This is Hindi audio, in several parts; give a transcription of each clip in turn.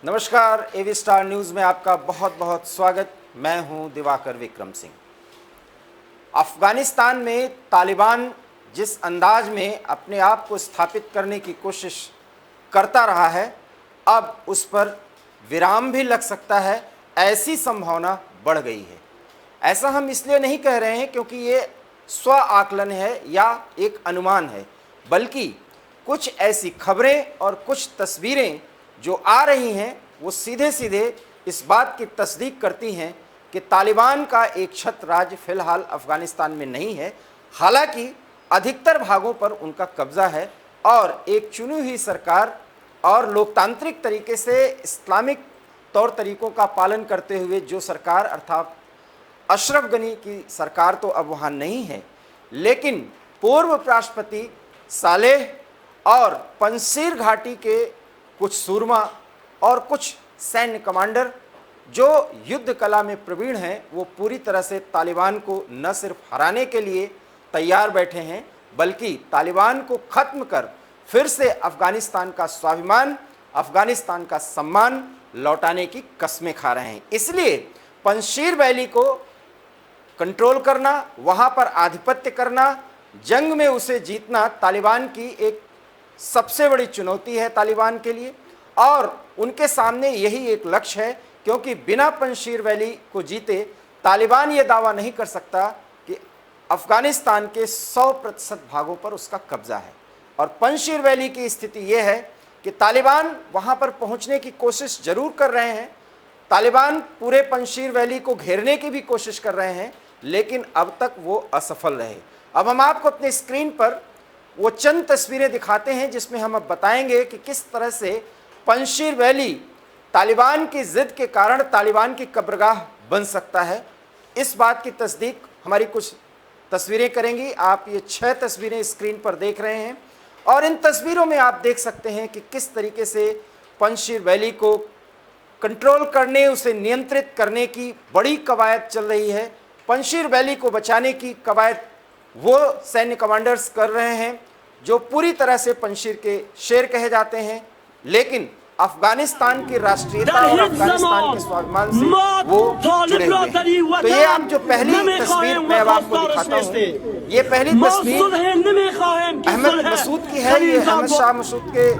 नमस्कार, एवी स्टार न्यूज़ में आपका बहुत बहुत स्वागत। मैं हूं दिवाकर विक्रम सिंह। अफ़गानिस्तान में तालिबान जिस अंदाज में अपने आप को स्थापित करने की कोशिश करता रहा है, अब उस पर विराम भी लग सकता है, ऐसी संभावना बढ़ गई है। ऐसा हम इसलिए नहीं कह रहे हैं क्योंकि ये स्व आकलन है या एक अनुमान है, बल्कि कुछ ऐसी खबरें और कुछ तस्वीरें जो आ रही हैं वो सीधे सीधे इस बात की तस्दीक करती हैं कि तालिबान का एक छत्र राज्य फिलहाल अफ़गानिस्तान में नहीं है। हालांकि अधिकतर भागों पर उनका कब्ज़ा है और एक चुनी हुई सरकार और लोकतांत्रिक तरीके से इस्लामिक तौर तरीक़ों का पालन करते हुए जो सरकार अर्थात अशरफ गनी की सरकार तो अब वहाँ नहीं है, लेकिन पूर्व राष्ट्रपति सालेह और पंजशीर घाटी के कुछ सूरमा और कुछ सैन्य कमांडर जो युद्ध कला में प्रवीण हैं, वो पूरी तरह से तालिबान को न सिर्फ हराने के लिए तैयार बैठे हैं, बल्कि तालिबान को ख़त्म कर फिर से अफ़गानिस्तान का स्वाभिमान, अफ़गानिस्तान का सम्मान लौटाने की कस्में खा रहे हैं। इसलिए पंजशीर वैली को कंट्रोल करना, वहाँ पर आधिपत्य करना, जंग में उसे जीतना तालिबान की एक सबसे बड़ी चुनौती है तालिबान के लिए, और उनके सामने यही एक लक्ष्य है, क्योंकि बिना पंजशीर वैली को जीते तालिबान ये दावा नहीं कर सकता कि अफ़गानिस्तान के 100% भागों पर उसका कब्ज़ा है। और पंजशीर वैली की स्थिति ये है कि तालिबान वहाँ पर पहुँचने की कोशिश ज़रूर कर रहे हैं, तालिबान पूरे पंजशीर वैली को घेरने की भी कोशिश कर रहे हैं, लेकिन अब तक वो असफल रहे। अब हम आपको अपने स्क्रीन पर वो चंद तस्वीरें दिखाते हैं जिसमें हम अब बताएंगे कि किस तरह से पंजशीर वैली तालिबान की ज़िद के कारण तालिबान की कब्रगाह बन सकता है। इस बात की तस्दीक हमारी कुछ तस्वीरें करेंगी। आप ये 6 तस्वीरें स्क्रीन पर देख रहे हैं और इन तस्वीरों में आप देख सकते हैं कि किस तरीके से पंजशीर वैली को कंट्रोल करने, उसे नियंत्रित करने की बड़ी कवायद चल रही है। पंजशीर वैली को बचाने की कवायद वो सैन्य कमांडर्स कर रहे हैं जो पूरी तरह से पंजशीर के शेर कहे जाते हैं, लेकिन अफगानिस्तान की राष्ट्रीयता और अफगानिस्तान के स्वाभिमान से वो जुड़े हुए हैं। तो ये आप जो पहली तस्वीर मैं अब आपको दिखाता हूँ, ये पहली तस्वीर अहमद मसूद की है। ये अहमद शाह मसूद के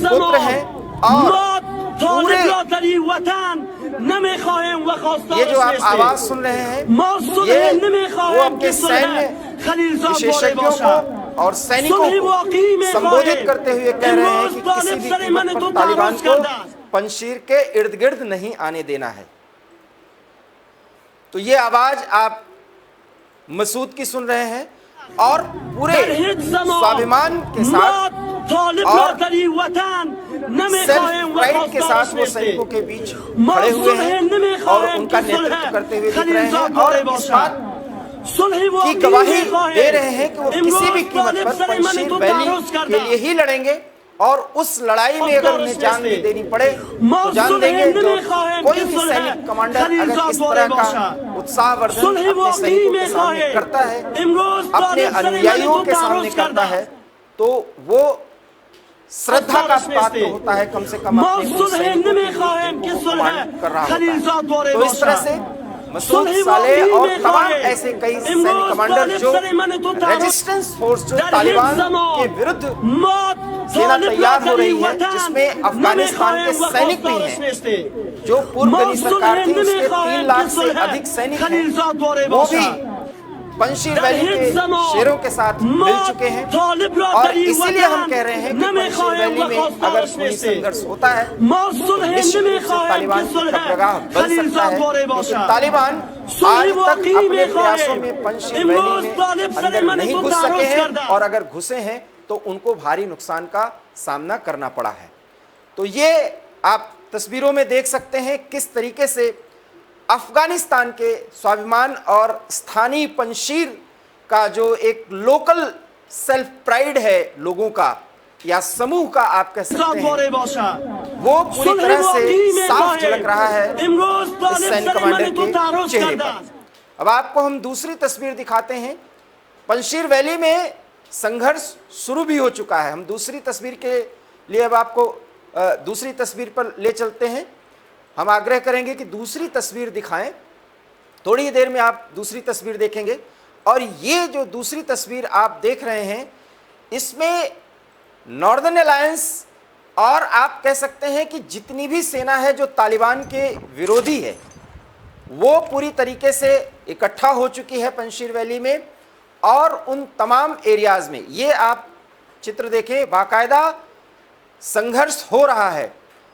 पुत्र हैं और पूरे ये जो आप आवाज सुन रहे हैं, ये वो अपने सैन्य विशेषज्ञों को और सैनिकों को संबोधित करते हुए कह रहे हैं कि किसी भी कीमत पर तालिबान को पंजशीर के इर्द गिर्द नहीं आने देना है। तो ये आवाज आप मसूद की सुन रहे हैं और पूरे स्वाभिमान के साथ और सेल्फ प्राइड के साथ वो सैनिकों के बीच खड़े हुए हैं और उनका नेतृत्व करते हुए दिख रहे हैं और इस बात की गवाही दे रहे हैं कि वो किसी भी कीमत पर पंजशीर वैली के लिए ही लड़ेंगे और उस लड़ाई में अगर उन्हें जान भी देनी पड़े तो जान देंगे। जो कोई भी सैनिक कमांडर अगर इस तरह का उत्साहवर्धन अपने सैनिकों के सामने करता है, अपने अनुयायियों के सामने करता है, तो वो श्रद्धा का पात्र होता है, कम से कम अपने उन सैनिकों को सम्मान कर रहा होता है। तो इस तरह से मसूद, सालेह और तमाम ऐसे कई सैन्य कमांडर जो रेजिस्टेंस फोर्स जो तालिबान के विरुद्ध सेना तैयार हो रही है, जिसमें अफगानिस्तान के सैनिक भी हैं, जो पूर्व गनी सरकार थी उसके 3 लाख से अधिक सैनिक हैं, वो भी पंजशीर वैली के शेरों के साथ मिल चुके हैं। और इसीलिए हम कह रहे हैं कि पंजशीर वैली में अगर कोई संघर्ष होता है तो निश्चित रूप से तालिबान की कब्रगाह बन सकता है, लेकिन तालिबान आज तक अपने प्रयासों में पंजशीर वैली में अंदर नहीं घुस सके हैं और अगर घुसे हैं तो उनको भारी नुकसान का सामना करना पड़ा है। तो ये आप तस्वीरों में देख सकते हैं किस तरीके से अफगानिस्तान के स्वाभिमान और स्थानीय पंजशीर का जो एक लोकल सेल्फ प्राइड है लोगों का या समूह का आप कह सकते हैं, वो पूरी तरह से साफ झलक रहा है इस सैन्य कमांडर के चेहरे पर। अब आपको हम दूसरी तस्वीर दिखाते हैं। पंजशीर वैली में संघर्ष शुरू भी हो चुका है। हम दूसरी तस्वीर के लिए अब आपको दूसरी तस्वीर पर ले चलते हैं। हम आग्रह करेंगे कि दूसरी तस्वीर दिखाएं। थोड़ी ही देर में आप दूसरी तस्वीर देखेंगे और ये जो दूसरी तस्वीर आप देख रहे हैं, इसमें नॉर्दर्न अलायंस और आप कह सकते हैं कि जितनी भी सेना है जो तालिबान के विरोधी है, वो पूरी तरीके से इकट्ठा हो चुकी है पंजशीर वैली में। और उन तमाम एरियाज में ये आप चित्र देखें, बाकायदा संघर्ष हो रहा है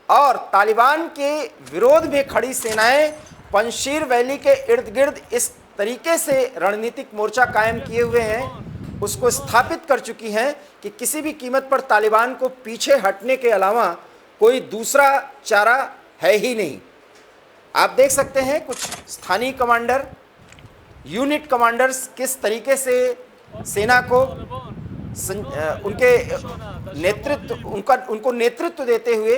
और तालिबान के विरोध में खड़ी सेनाएं पंजशीर वैली के इर्द गिर्द इस तरीके से रणनीतिक मोर्चा कायम किए हुए हैं, उसको स्थापित कर चुकी हैं कि किसी भी कीमत पर तालिबान को पीछे हटने के अलावा कोई दूसरा चारा है ही नहीं। आप देख सकते हैं कुछ स्थानीय कमांडर, यूनिट कमांडर्स किस तरीके से सेना को उनके उनको नेतृत्व देते हुए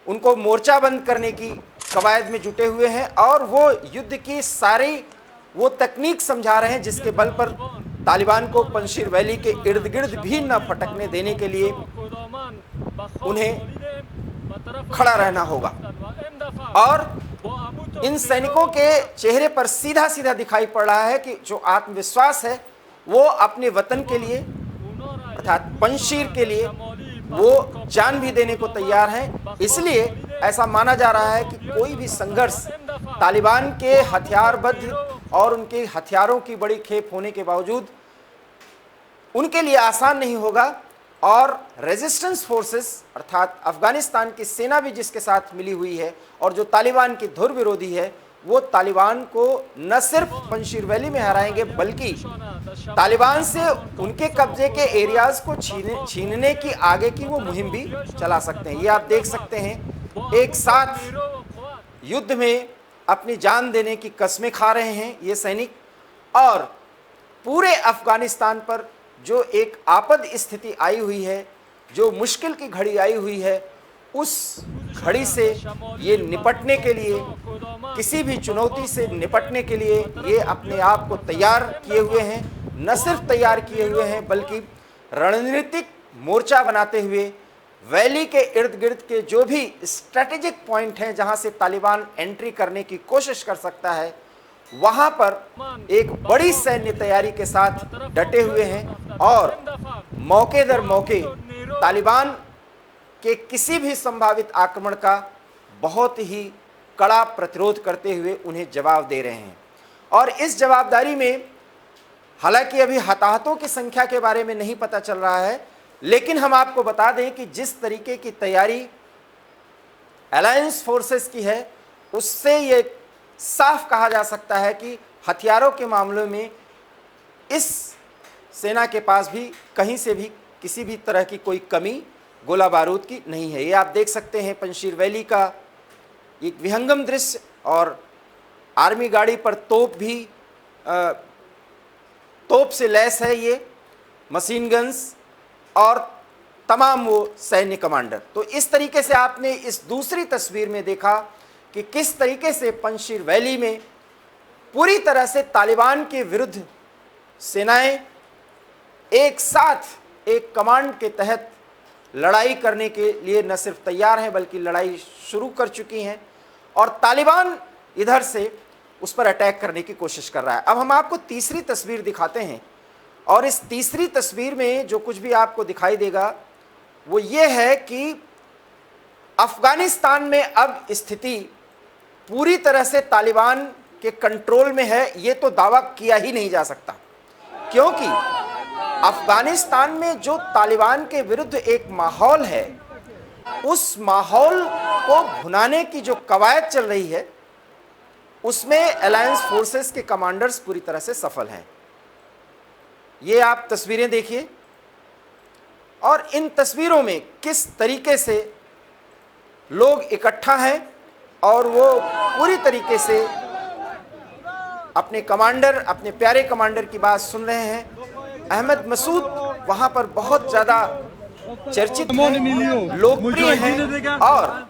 उनको मोर्चाबंद करने की कवायद में जुटे हुए हैं और वो युद्ध की सारी वो तकनीक समझा रहे हैं जिसके बल पर तालिबान को पंजशीर वैली के इर्द गिर्द भी न फटकने देने के लिए उन्हें खड़ा रहना होगा। और इन सैनिकों के चेहरे पर सीधा सीधा दिखाई पड़ रहा है कि जो आत्मविश्वास है वो अपने वतन के लिए अर्थात पंजशीर के लिए वो जान भी देने को तैयार हैं। इसलिए ऐसा माना जा रहा है कि कोई भी संघर्ष तालिबान के हथियारबद्ध और उनके हथियारों की बड़ी खेप होने के बावजूद उनके लिए आसान नहीं होगा। और रेजिस्टेंस फोर्सेस अर्थात अफगानिस्तान की सेना भी जिसके साथ मिली हुई है और जो तालिबान की धुर विरोधी है, वो तालिबान को न सिर्फ पंजशीर वैली में हराएंगे बल्कि तालिबान से उनके कब्जे के एरियाज को छीनने की आगे की वो मुहिम भी चला सकते हैं। ये आप देख सकते हैं, एक साथ युद्ध में अपनी जान देने की कस्में खा रहे हैं ये सैनिक। और पूरे अफगानिस्तान पर जो एक आपद स्थिति आई हुई है, जो मुश्किल की घड़ी आई हुई है, उस घड़ी से ये निपटने के लिए, किसी भी चुनौती से निपटने के लिए ये अपने आप को तैयार किए हुए हैं। न सिर्फ तैयार किए हुए हैं बल्कि रणनीतिक मोर्चा बनाते हुए वैली के इर्द गिर्द के जो भी स्ट्रेटेजिक पॉइंट हैं जहां से तालिबान एंट्री करने की कोशिश कर सकता है, वहां पर एक बड़ी सैन्य तैयारी के साथ डटे हुए हैं और मौके दर मौके तालिबान के किसी भी संभावित आक्रमण का बहुत ही कड़ा प्रतिरोध करते हुए उन्हें जवाब दे रहे हैं। और इस जवाबदारी में हालांकि अभी हताहतों की संख्या के बारे में नहीं पता चल रहा है, लेकिन हम आपको बता दें कि जिस तरीके की तैयारी अलायंस फोर्सेस की है, उससे ये साफ कहा जा सकता है कि हथियारों के मामलों में इस सेना के पास भी कहीं से भी किसी भी तरह की कोई कमी गोला बारूद की नहीं है। ये आप देख सकते हैं पंजशीर वैली का एक विहंगम दृश्य और आर्मी गाड़ी पर तोप से लैस है ये मशीन गन्स और तमाम वो सैन्य कमांडर। तो इस तरीके से आपने इस दूसरी तस्वीर में देखा कि किस तरीके से पंजशीर वैली में पूरी तरह से तालिबान के विरुद्ध सेनाएं एक साथ एक कमांड के तहत लड़ाई करने के लिए न सिर्फ तैयार हैं बल्कि लड़ाई शुरू कर चुकी हैं और तालिबान इधर से उस पर अटैक करने की कोशिश कर रहा है। अब हम आपको तीसरी तस्वीर दिखाते हैं और इस तीसरी तस्वीर में जो कुछ भी आपको दिखाई देगा वो ये है कि अफगानिस्तान में अब स्थिति पूरी तरह से तालिबान के कंट्रोल में है, ये तो दावा किया ही नहीं जा सकता, क्योंकि अफगानिस्तान में जो तालिबान के विरुद्ध एक माहौल है, उस माहौल को भुनाने की जो कवायद चल रही है उसमें अलायंस फोर्सेस के कमांडर्स पूरी तरह से सफल हैं। ये आप तस्वीरें देखिए और इन तस्वीरों में किस तरीके से लोग इकट्ठा हैं और वो पूरी तरीके से अपने कमांडर, अपने प्यारे कमांडर की बात सुन रहे हैं। अहमद मसूद वहां पर बहुत ज़्यादा चर्चित हैं, लोकप्रिय हैं और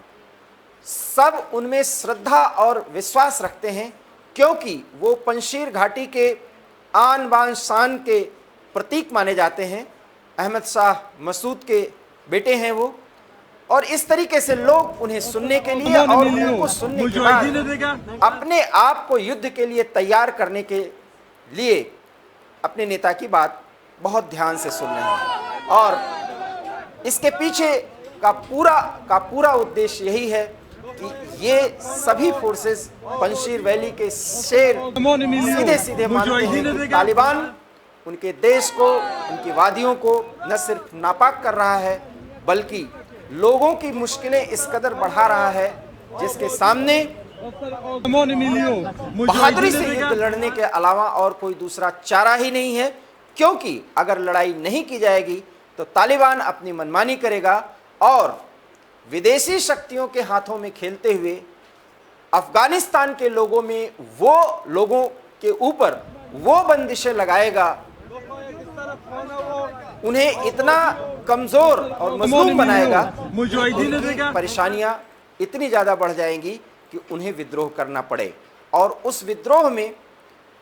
सब उनमें श्रद्धा और विश्वास रखते हैं, क्योंकि वो पंजशीर घाटी के आन बान शान के प्रतीक माने जाते हैं। अहमद शाह मसूद के बेटे हैं वो और इस तरीके से लोग उन्हें सुनने के लिए और उनको सुनने के बाद अपने आप को युद्ध के लिए तैयार करने के लिए अपने नेता की बात बहुत ध्यान से सुन रहे हैं। और इसके पीछे का पूरा उद्देश्य यही है कि ये सभी फोर्सेस पंजशीर वैली के शेर सीधे सीधे मानते हैं कि तालिबान उनके देश को, उनकी वादियों को न सिर्फ नापाक कर रहा है बल्कि लोगों की मुश्किलें इस कदर बढ़ा रहा है जिसके सामने बहादुरी से युद्ध लड़ने के अलावा और कोई दूसरा चारा ही नहीं है। क्योंकि अगर लड़ाई नहीं की जाएगी तो तालिबान अपनी मनमानी करेगा और विदेशी शक्तियों के हाथों में खेलते हुए अफगानिस्तान के लोगों के ऊपर वो बंदिशें लगाएगा, उन्हें इतना कमजोर और मजलूम बनाएगा कि उनकी परेशानियां इतनी ज्यादा बढ़ जाएंगी कि उन्हें विद्रोह करना पड़े। और उस विद्रोह में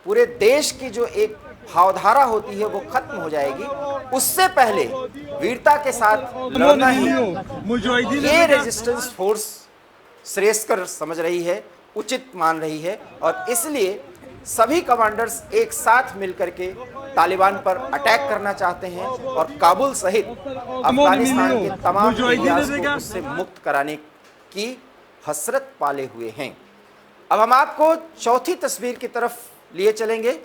पूरे देश की जो एक भावधारा होती है वो खत्म हो जाएगी। उससे पहले वीरता के साथ लड़ना ही ये रेजिस्टेंस फोर्स श्रेयस्कर समझ रही है, उचित मान रही है। और इसलिए सभी कमांडर्स एक साथ मिलकर के तालिबान पर अटैक करना चाहते हैं और काबुल सहित अफगानिस्तान के तमाम एरियाज को उससे मुक्त कराने की हसरत पाले हुए हैं। अब हम आपको चौथी तस्वीर की तरफ लिए चलेंगे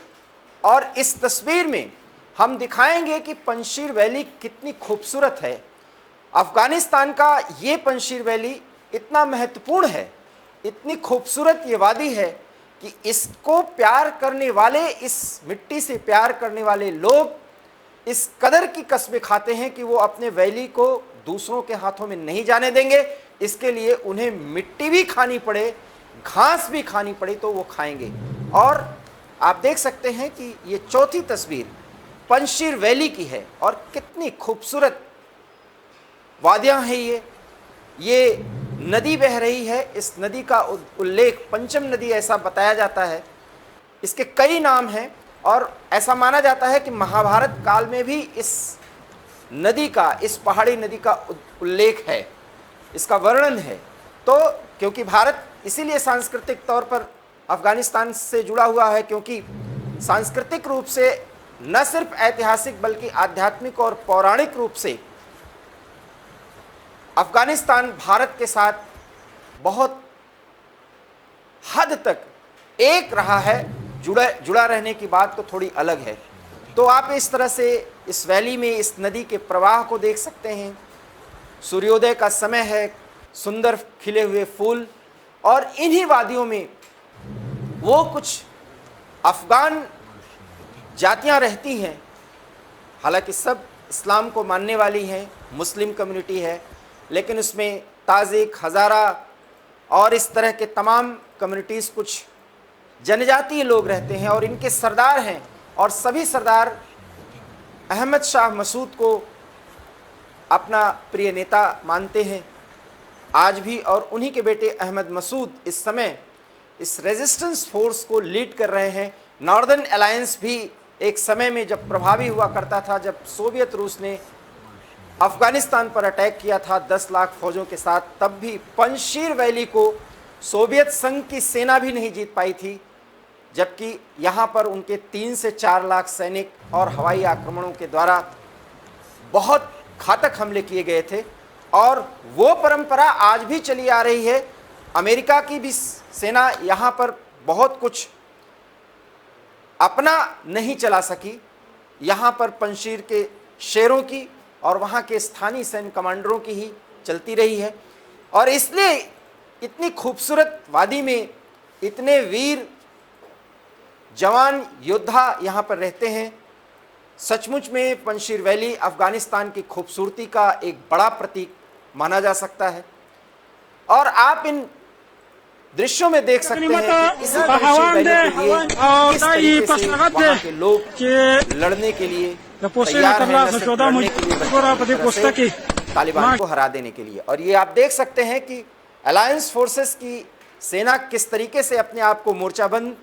और इस तस्वीर में हम दिखाएंगे कि पंजशीर वैली कितनी खूबसूरत है। अफगानिस्तान का ये पंजशीर वैली इतना महत्वपूर्ण है, इतनी खूबसूरत ये वादी है कि इसको प्यार करने वाले, इस मिट्टी से प्यार करने वाले लोग इस कदर की कस्में खाते हैं कि वो अपने वैली को दूसरों के हाथों में नहीं जाने देंगे। इसके लिए उन्हें मिट्टी भी खानी पड़े, घास भी खानी पड़े तो वो खाएंगे। और आप देख सकते हैं कि ये चौथी तस्वीर पंजशीर वैली की है और कितनी खूबसूरत वादियां हैं ये नदी बह रही है। इस नदी का उल्लेख पंचम नदी ऐसा बताया जाता है। इसके कई नाम हैं और ऐसा माना जाता है कि महाभारत काल में भी इस नदी का, इस पहाड़ी नदी का उल्लेख है, इसका वर्णन है। तो क्योंकि भारत इसीलिए सांस्कृतिक तौर पर अफगानिस्तान से जुड़ा हुआ है, क्योंकि सांस्कृतिक रूप से न सिर्फ ऐतिहासिक बल्कि आध्यात्मिक और पौराणिक रूप से अफगानिस्तान भारत के साथ बहुत हद तक एक रहा है। जुड़ा रहने की बात तो थोड़ी अलग है। तो आप इस तरह से इस वैली में इस नदी के प्रवाह को देख सकते हैं। सूर्योदय का समय है, सुंदर खिले हुए फूल, और इन्हीं वादियों में वो कुछ अफगान जातियां रहती हैं। हालांकि सब इस्लाम को मानने वाली हैं, मुस्लिम कम्युनिटी है, लेकिन उसमें ताजिक, हज़ारा और इस तरह के तमाम कम्युनिटीज़, कुछ जनजातीय लोग रहते हैं और इनके सरदार हैं। और सभी सरदार अहमद शाह मसूद को अपना प्रिय नेता मानते हैं आज भी। और उन्हीं के बेटे अहमद मसूद इस समय इस रेजिस्टेंस फोर्स को लीड कर रहे हैं। नॉर्दर्न अलायंस भी एक समय में जब प्रभावी हुआ करता था, जब सोवियत रूस ने अफगानिस्तान पर अटैक किया था 10 लाख फौजों के साथ, तब भी पंजशीर वैली को सोवियत संघ की सेना भी नहीं जीत पाई थी, जबकि यहाँ पर उनके 3 से 4 लाख सैनिक और हवाई आक्रमणों के द्वारा बहुत घातक हमले किए गए थे। और वो परंपरा आज भी चली आ रही है। अमेरिका की भी सेना यहाँ पर बहुत कुछ अपना नहीं चला सकी, यहाँ पर पंजशीर के शेरों की और वहाँ के स्थानीय सैन्य कमांडरों की ही चलती रही है। और इसलिए इतनी खूबसूरत वादी में इतने वीर जवान योद्धा यहाँ पर रहते हैं। सचमुच में पंजशीर वैली अफगानिस्तान की खूबसूरती का एक बड़ा प्रतीक माना जा सकता है। और आप इन दृश्यों में देख सकते हैं कि इस पंजशीर वैली के लिए किस तरीके से वहाँ के लोग लड़ने के लिए तैयार हैं, न सिर्फ लड़ने के लिए बल्कि तालिबान को हरा देने के लिए। और ये आप देख सकते हैं कि अलायंस फोर्सेस की सेना किस तरीके से अपने आप को मोर्चाबंद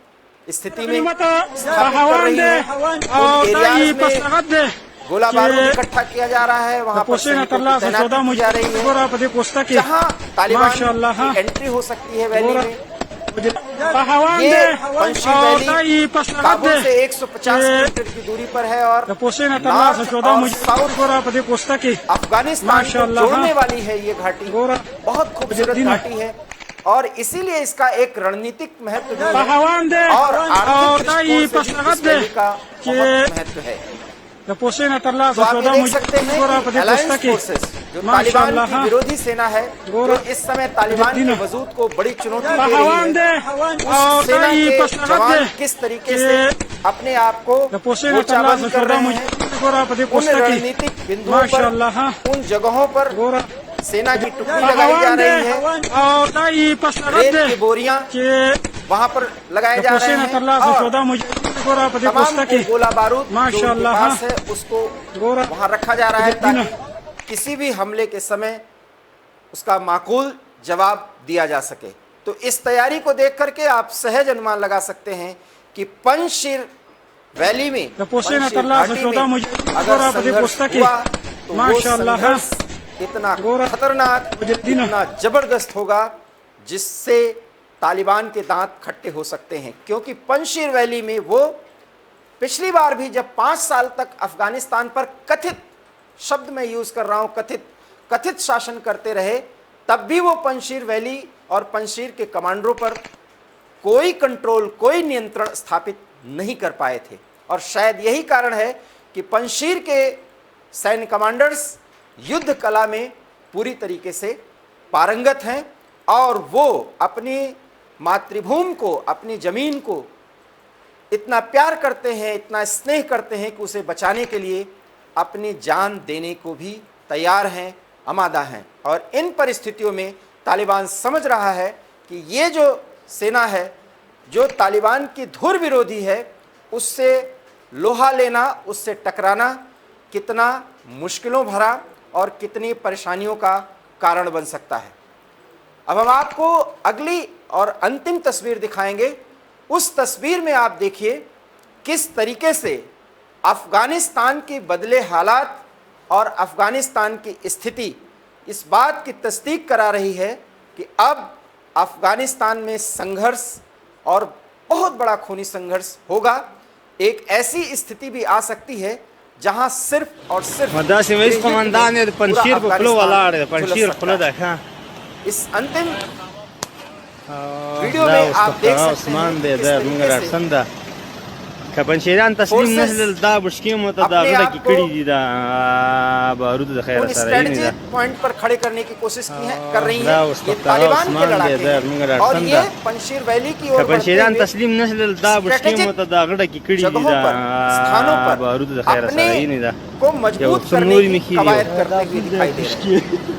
स्थिति में स्थापित कर रही है। उन एरियाज में गोला बारूद इकट्ठा किया जा रहा है, वहाँ पर सैनिकों की तैनाती की जा रही है, जहाँ तालिबान की एंट्री हो सकती है वैली में। ये पंजशीर वैली काबुल से 150 किलोमीटर की दूरी पर है और नॉर्थ और साउथ अफगानिस्तान को जोड़ने वाली है। ये घाटी बहुत खूबसूरत घाटी है और इसीलिए इसका एक रणनीतिक महत्व भी है और आर्थिक दृष्टिकोण से भी इसका बहुत महत्व है। तो आप ये देख सकते हैं कि अलायंस फोर्सेस जो तालिबान की विरोधी सेना है, जो इस समय तालिबान के वजूद को बड़ी चुनौती दे रही है, उस सेना के जवान किस तरीके से अपने आप को मोर्चाबंद कर रहे हैं। उन रणनीतिक बिंदुओं पर, उन जगहों पर सेना की टुकड़ी लगाई जा रही है, रेत की बोरियां वहाँ पर लगाए जा रहे हैं और तमाम गोला बारूद जो उनके पास है उसको वहाँ रखा जा रहा है ताकि किसी भी हमले के समय उसका माकूल जवाब दिया जा सके। तो इस तैयारी को देख करके आप सहज अनुमान लगा सकते हैं कि पंजशीर वैली में, पंजशीर घाटी में अगर संघर्ष हुआ तो वो संघर्ष इतना खतरनाक, इतना जबरदस्त होगा जिससे तालिबान के दांत खट्टे हो सकते हैं। क्योंकि पंजशीर वैली में वो पिछली बार भी जब 5 साल तक अफगानिस्तान पर कथित शब्द में यूज कर रहा हूं, कथित शासन करते रहे, तब भी वो पंजशीर वैली और पंजशीर के कमांडरों पर कोई कंट्रोल, कोई नियंत्रण स्थापित नहीं कर पाए थे। और शायद यही कारण है कि पंजशीर के सैन्य कमांडर्स युद्ध कला में पूरी तरीके से पारंगत हैं और वो अपनी मातृभूमि को, अपनी जमीन को इतना प्यार करते हैं, इतना स्नेह करते हैं कि उसे बचाने के लिए अपनी जान देने को भी तैयार हैं, आमादा हैं। और इन परिस्थितियों में तालिबान समझ रहा है कि ये जो सेना है, जो तालिबान की धुर विरोधी है, उससे लोहा लेना, उससे टकराना कितना मुश्किलों भरा और कितनी परेशानियों का कारण बन सकता है। अब हम आपको अगली और अंतिम तस्वीर दिखाएंगे। उस तस्वीर में आप देखिए किस तरीके से अफगानिस्तान के बदले हालात और अफगानिस्तान की स्थिति इस बात की तस्दीक करा रही है कि अब अफगानिस्तान में संघर्ष और बहुत बड़ा खूनी संघर्ष होगा। एक ऐसी स्थिति भी आ सकती है जहां सिर्फ और सिर्फ इस अंतिम वीडियो में आप देख सकते हैं पंशीरान तस्लीम नस्ल दा बुश्किम होता दा गड़ा की कड़ी दी दा बारूद द खैर सारा ही दा पॉइंट पर खड़े करने की कोशिश की है, कर रही है ये तालिबान के लड़ाके और ये पंजशीर वैली की ओर पंशीरान तस्लीम नस्ल दा बुश्किम होता दा गड़ा की कड़ी दी दा स्थानों पर बारूद द खैर सारा ही दा को मजबूत करने की कवायद करते हुए दिखाई दे रहे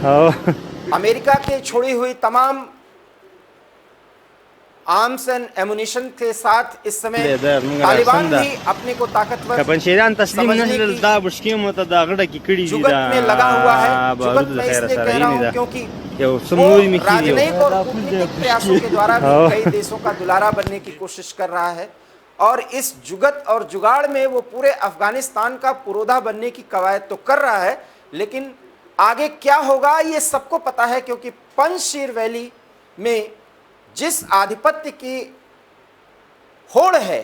हैं। अमेरिका के छोड़ी हुई तमाम आर्म्स एंड एमुनिशन के साथ इस समय तालिबान भी अपने को ताकतवर पंशीरान तस्लीम नस्ल दा बुश्किम होता दा गड़ा की कड़ी दी जुगत में लगा हुआ है। जुगत में इसलिए कह रहा हूं क्योंकि वो राजनयिक और कूटनीतिक प्रयासों के द्वारा भी कई देशों का दुलारा बनने की कोशिश कर रहा है और इस जुगत और जुगाड़ में वो पूरे अफगानिस्तान का पुरोधा बनने की कवायद तो कर रहा है, लेकिन आगे क्या होगा ये सबको पता है। क्योंकि पंजशीर वैली में जिस आधिपत्य की होड़ है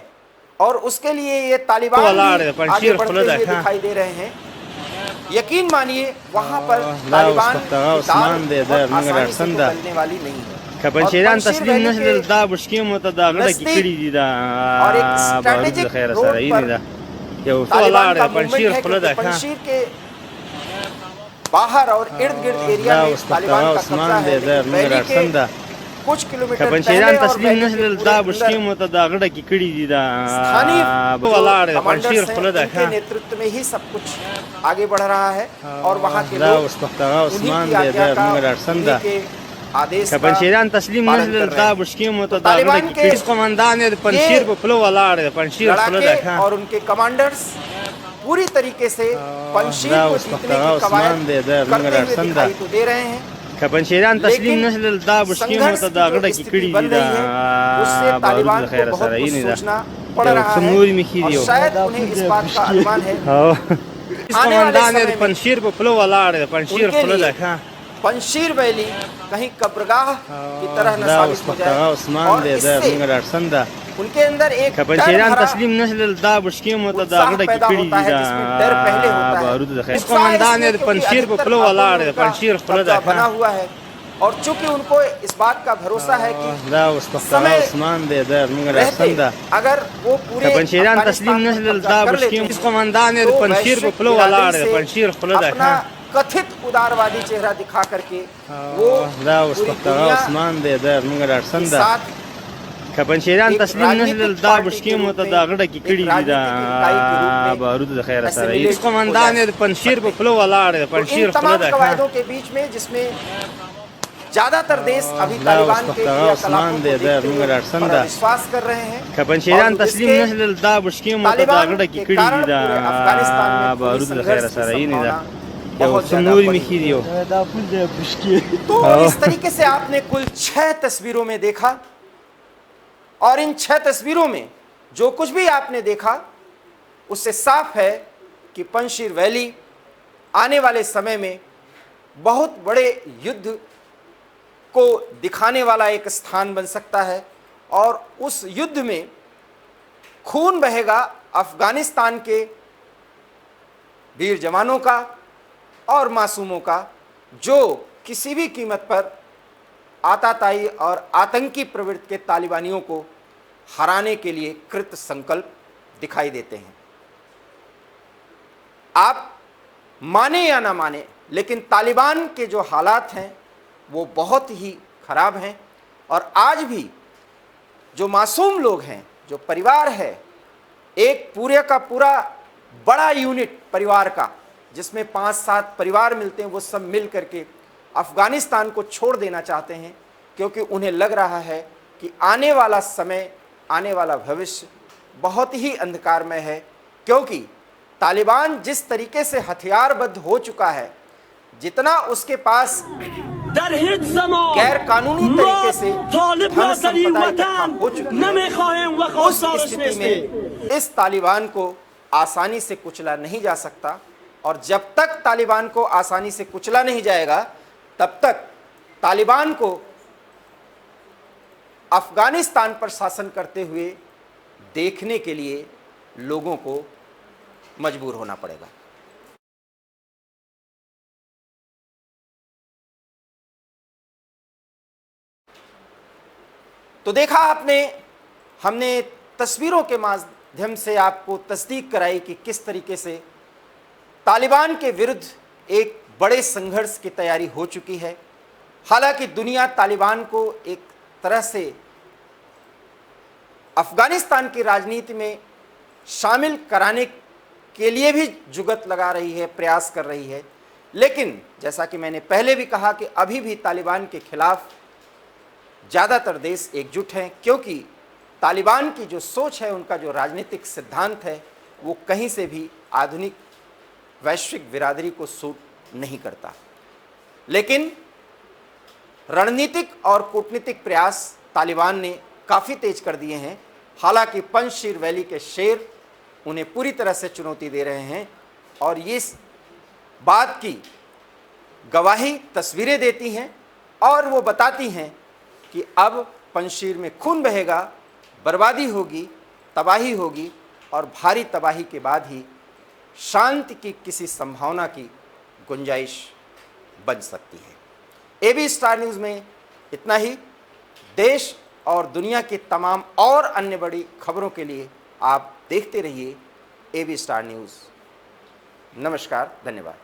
और उसके लिए ये तालिबान आगे बढ़ते हुए दिखाई दे रहे हैं, यकीन मानिए वहां पर तालिबान आसानी से बदलने वाली नहीं है। पंशीरान तस्लीम नस्ल दा बुश्किम होता दा गड़ा की कड़ी दी दा और एक स्ट्रेटेजिक खैर रोड सारा ही पर दा यो तालिबान का पंशीर मूवमेंट है खुला क्योंकि पंजशीर के बाहर और इर्द गिर्द एरिया में तालिबान का कब्जा है, लेकिन वैली के कुछ किलोमीटर पंशीरान तस्लीम नस्ल दा बुश्किम होता दा गड़ा की कड़ी दी दा स्थानीय पंशीर खुला दा के नेतृत्व में ही सब कुछ आगे बढ़ रहा है और वहां के लोग उन्हीं की आज्ञा का, उन्हीं के आदेश का पंशीरान तस्लीम नस्ल दा बुश्किम होता दा गड़ा की कड़ी कमांडान है पंशीर को फ्लो वाला है पंशीर खुला दा और उनके कमांडर्स पूरी तरीके से पंजशीर को जीतने की कवायद करते हुए दिखाई तो दे रहे हैं। पंशीरान तस्लीम नस्ल दा बुश्किम होता दा गड़ा की कड़ी दी दा उससे तालिबान को बहुत कुछ सोचना पड़ रहा है और शायद उन्हें इस बात का अनुमान है कि आने वाले कोमंदान समय में पंशीर पे फ्लो वाला है पंशीर उनके फ्लो लिए देखा पंशीर वैली कहीं कब्रगाह की तरह न दा साबित हो जाए उस्मान और दे दर इससे मंगल संदा उनके अंदर एक डर पंशीरान भरा तस्लीम नस्ल दा बुश्की मत दा उत्साह गड़ा की पैदा कड़ी होता है, दा जिसमें डर पहले होता है। बारूद देखा उत्साह कोमंदान इसलिए क्योंकि पंशीर पे अधिकतर फ्लो वाला भागों में है उनका पंशीर फ्लो कब्जा देखा बना हुआ है और चूंकि उनको इस बात का भरोसा है कि दा समय उस्मान दे दर मंगल रहते संदा अगर वो पूरे पंशीरान तस्लीम अफगानिस्तान पर नस्ल कब्जा दा कर बुश्की लेते हैं, कोमंदान तो पंशीर पे वैश्विक फ्लो वाला बिरादरी है से पंशीर फ्लो अपना देखा कथित उदारवादी चेहरा दिखा करके वो दा पूरी दुनिया उस्मान दे दर मंगल के संदा साथ पंशीरान एक तस्लीम नस्ल राजनीतिक दा पार्टी बुश्की के मत रूप में, दा गड़ा की एक कड़ी दा राजनीतिक इकाई के रूप में बारूद खैर सर assimilate इस कोमंदान हो जा पंशीर पे सकते फ्लो वाला है तो पंशीर इन फ्लो तमाम देखा कवायदों के बीच में जिसमें ज्यादातर देश अभी दा तालिबान के उस्मान क्रियाकलापों को दे देखते दर हुए मंगल पर संदा विश्वास कर रहे हैं पंशीरान और तस्लीम जिसके नस्ल दा बुश्की मत दा तालिबान गड़ा की के कड़ी कारण दा पूरे अफगानिस्तान में पूरी बारूद संघर्ष खैर की सर ये नहीं दा संभावना बहुत ज्यादा समूरी बढ़ी मिखिरियो तो इस तरीके से आपने कुल 6 तस्वीरों में देखा और इन 6 तस्वीरों में जो कुछ भी आपने देखा उससे साफ है कि पंशीर वैली आने वाले समय में बहुत बड़े युद्ध को दिखाने वाला एक स्थान बन सकता है और उस युद्ध में खून बहेगा अफगानिस्तान के वीर जवानों का और मासूमों का, जो किसी भी कीमत पर आताताई और आतंकी प्रवृत्ति के तालिबानियों को हराने के लिए कृत संकल्प दिखाई देते हैं। आप माने या ना माने, लेकिन तालिबान के जो हालात हैं वो बहुत ही खराब हैं और आज भी जो मासूम लोग हैं, जो परिवार है, एक पूरे का पूरा बड़ा यूनिट परिवार का जिसमें 5-7 परिवार मिलते हैं, वो सब मिल करके अफगानिस्तान को छोड़ देना चाहते हैं क्योंकि उन्हें लग रहा है कि आने वाला समय, आने वाला भविष्य बहुत ही अंधकारमय है, क्योंकि तालिबान जिस तरीके से हथियारबद्ध हो चुका है, जितना उसके पास गैर कानूनी तरीके से धन संपदा इकट्ठा हो चुकी है, उस स्थिति में इस तालिबान को आसानी से कुचला नहीं जा सकता और जब तक तालिबान को आसानी से कुचला नहीं जाएगा तब तक तालिबान को अफगानिस्तान पर शासन करते हुए देखने के लिए लोगों को मजबूर होना पड़ेगा। तो देखा आपने, हमने तस्वीरों के माध्यम से आपको तस्दीक कराई कि किस तरीके से तालिबान के विरुद्ध एक बड़े संघर्ष की तैयारी हो चुकी है। हालांकि दुनिया तालिबान को एक तरह से अफगानिस्तान की राजनीति में शामिल कराने के लिए भी जुगत लगा रही है, प्रयास कर रही है, लेकिन जैसा कि मैंने पहले भी कहा कि अभी भी तालिबान के खिलाफ ज़्यादातर देश एकजुट हैं, क्योंकि तालिबान की जो सोच है, उनका जो राजनीतिक सिद्धांत है, वो कहीं से भी आधुनिक वैश्विक बिरादरी को सूट नहीं करता। लेकिन रणनीतिक और कूटनीतिक प्रयास तालिबान ने काफ़ी तेज कर दिए हैं। हालांकि पंजशीर वैली के शेर उन्हें पूरी तरह से चुनौती दे रहे हैं और ये इस बात की गवाही तस्वीरें देती हैं और वो बताती हैं कि अब पंजशीर में खून बहेगा, बर्बादी होगी, तबाही होगी और भारी तबाही के बाद ही शांति की किसी संभावना की गुंजाइश बन सकती है। एबी स्टार न्यूज़ में इतना ही। देश और दुनिया की तमाम और अन्य बड़ी खबरों के लिए आप देखते रहिए एबी स्टार न्यूज़। नमस्कार, धन्यवाद।